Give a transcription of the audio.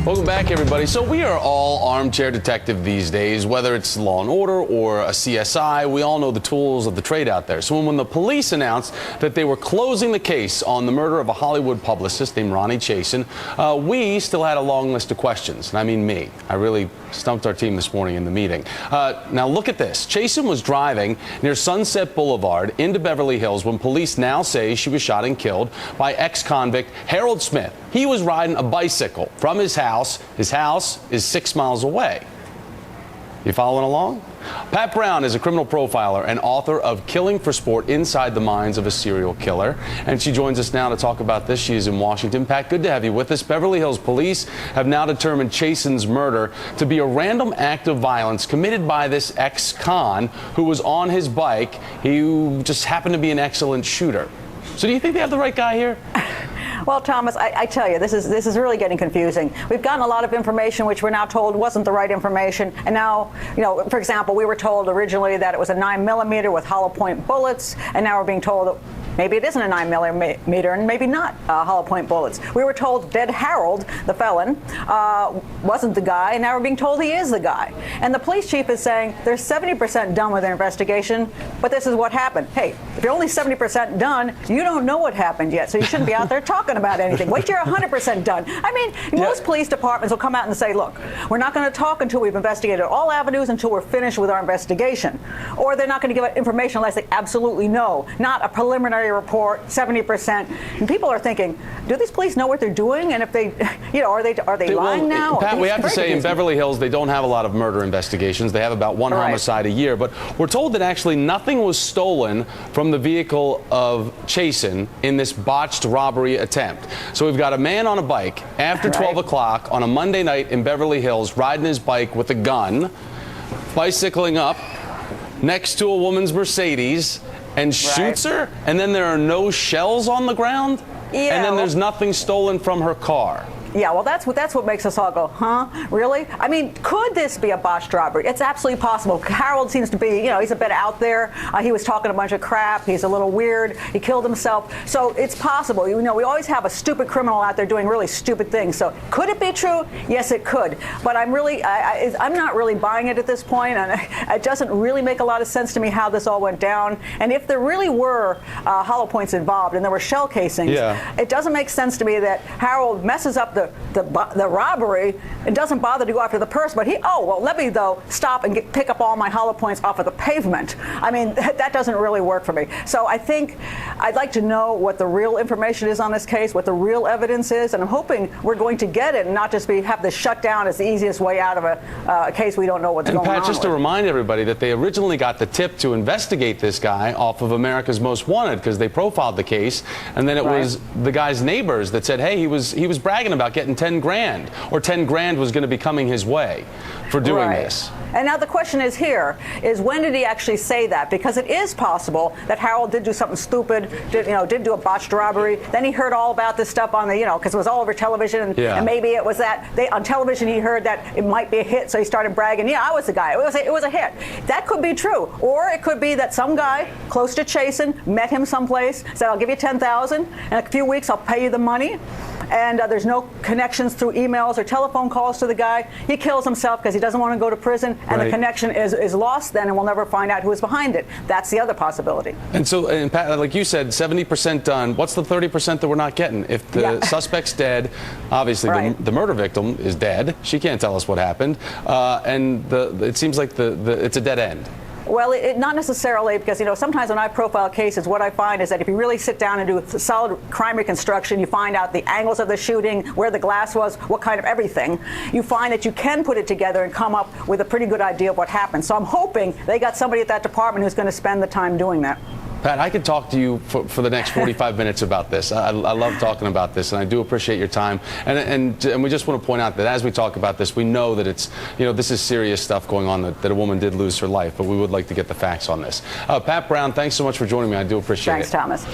Welcome back, everybody. So we are all armchair detective these days, whether it's Law and Order or a CSI. We all know the tools of the trade out there. So when the police announced that they were closing the case on the murder of a Hollywood publicist named Ronni Chasen, we still had a long list of questions. And I mean me. I really stumped our team this morning in the meeting. Now look at this. Chasen was driving near Sunset Boulevard into Beverly Hills when police now say she was shot and killed by ex-convict Harold Smith. He was riding a bicycle from his house. His house is 6 miles away. You following along? Pat Brown is a criminal profiler and author of Killing for Sport: Inside the Minds of a Serial Killer. And she joins us now to talk about this. She is in Washington. Pat, good to have you with us. Beverly Hills police have now determined Chasen's murder to be a random act of violence committed by this ex-con who was on his bike. He just happened to be an excellent shooter. So do you think they have the right guy here? Well, Thomas, I tell you, this is really getting confusing. We've gotten a lot of information which we're now told wasn't the right information. And now, for example, we were told originally that it was a 9mm with hollow point bullets, and now we're being told that maybe it isn't a 9mm and maybe not hollow point bullets. We were told dead Harold, the felon, wasn't the guy, and now we're being told he is the guy. And the police chief is saying they're 70% done with their investigation, but this is what happened. Hey, if you're only 70% done, you don't know what happened yet, so you shouldn't be out there talking about anything. Wait till you're 100% done. I mean, most police departments will come out and say, look, we're not going to talk until we've investigated all avenues until we're finished with our investigation. Or they're not going to give information unless they absolutely know, not a preliminary report, 70%. And people are thinking, do these police know what they're doing? And if they, are they lying now? Pat, we have to say in Beverly Hills, they don't have a lot of murder investigations. They have about one homicide a year. But we're told that actually nothing was stolen from the vehicle of Chasen in this botched robbery attempt. So we've got a man on a bike after 12 o'clock on a Monday night in Beverly Hills riding his bike with a gun, bicycling up next to a woman's Mercedes and shoots her, and then there are no shells on the ground, and then there's nothing stolen from her car. Yeah, well, that's what makes us all go, huh? Really? I mean, could this be a botched robbery? It's absolutely possible. Harold seems to be, he's a bit out there. He was talking a bunch of crap. He's a little weird. He killed himself. So it's possible. We always have a stupid criminal out there doing really stupid things. So could it be true? Yes, it could. But I'm not really buying it at this point, and it doesn't really make a lot of sense to me how this all went down. And if there really were hollow points involved and there were shell casings, it doesn't make sense to me that Harold messes up the robbery and doesn't bother to go after the person, but let me though stop and pick up all my hollow points off of the pavement. I mean, that doesn't really work for me. So I think I'd like to know what the real information is on this case, what the real evidence is, and I'm hoping we're going to get it and not just have this shut down as the easiest way out of a case we don't know what's going on. And Pat, just to remind everybody that they originally got the tip to investigate this guy off of America's Most Wanted because they profiled the case, and then it was the guy's neighbors that said, hey, he was bragging about getting 10 grand, or 10 grand was going to be coming his way for doing this. And now the question is when did he actually say that? Because it is possible that Harold did do something stupid, did do a botched robbery. Then he heard all about this stuff on the, because it was all over television, and maybe it was that on television he heard that it might be a hit, so he started bragging, I was the guy. It was a hit. That could be true. Or it could be that some guy close to Chasen met him someplace, said, I'll give you $10,000, in a few weeks I'll pay you the money. And there's no connections through emails or telephone calls to the guy. He kills himself because he doesn't want to go to prison, and the connection is lost then, and we'll never find out who is behind it. That's the other possibility. And so, Pat, like you said, 70% done. What's the 30% that we're not getting? If the suspect's dead, obviously the murder victim is dead. She can't tell us what happened, and it seems like it's a dead end. Well, not necessarily, because sometimes when I profile cases, what I find is that if you really sit down and do solid crime reconstruction, you find out the angles of the shooting, where the glass was, what kind of everything. You find that you can put it together and come up with a pretty good idea of what happened. So I'm hoping they got somebody at that department who's going to spend the time doing that. Pat, I could talk to you for the next 45 minutes about this. I love talking about this, and I do appreciate your time. And we just want to point out that as we talk about this, we know that it's, this is serious stuff going on, that a woman did lose her life, but we would like to get the facts on this. Pat Brown, thanks so much for joining me. I do appreciate it. Thanks, Thomas.